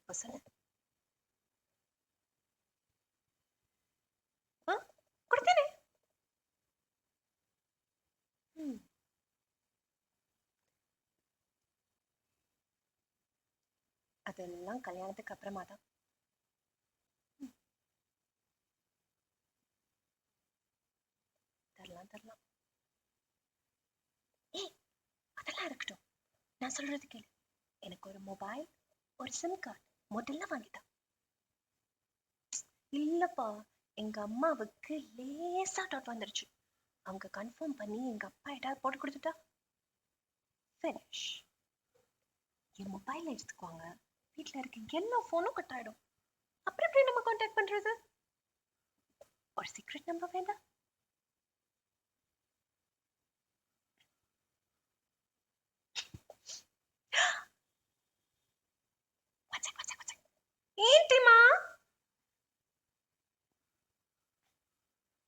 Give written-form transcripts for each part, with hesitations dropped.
சொல்லு. ஆ, கொடுத்தேனே. ம். அதெல்லாம் கல்யாணத்துக்கு அப்புறமா தான். ம், தரலாம் தரலாம். ஏய், அதெல்லாம் இருக்கட்டும். நான் சொல்றது கேளு. எனக்கு ஒரு மொபைல், ஒரு சிம் கார்டு முதல்ல வாங்கிட்டா. இல்லப்பா, எங்க அம்மாவுக்கு லேசா டவுட் வந்துருச்சு. அவங்க கன்ஃபார்ம் பண்ணி எங்க அப்பா ஏதாவது போட்டு கொடுத்துட்டா ஃபினிஷ். என் மொபைல் எடுத்துக்குவாங்க. வீட்ல இருக்க எல்லா போனும் கட் ஆயிடும். அப்புறம் எப்படி நம்ம கான்டாக்ட் பண்றது? ஒரு சீக்ரெட் நம்பர் வேண்டாம்? வச்சேன் வச்சேன் வச்சேன். ఏంటిమా?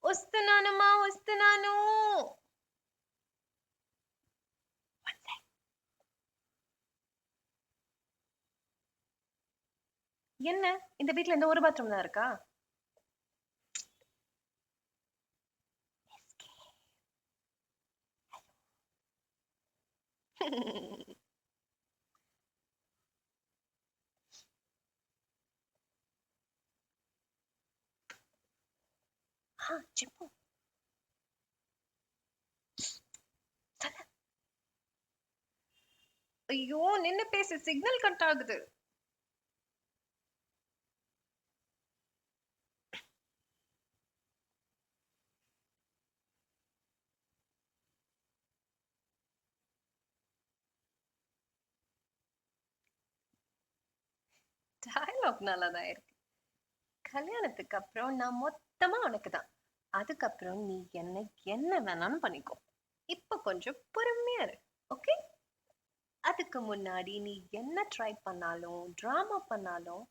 వస్తున్నానమ్మా వస్తున్నాను. வச்சேன். என்ன, இந்த வீட்ல இந்த ஒரு பாத்ரூம் தான் இருக்கா? చెప్పు. சொல்லு. ஐயோ, நின்னு பேசு, சிக்னல் கட் ஆகுது. டயலாக் நல்லா தான் இருக்கு. கல்யாணத்துக்கு அப்புறம் நான் மொத்தமா உனக்கு தான். அதுக்கப்புறம் நீ என்ன என்ன வேணாலும் பண்ணிக்கோ. இப்ப கொஞ்சம் பொறுமையா இரு. ஓகே? அதுக்கு முன்னாடி நீ என்ன ட்ரை பண்ணாலும், டிராமா பண்ணாலும்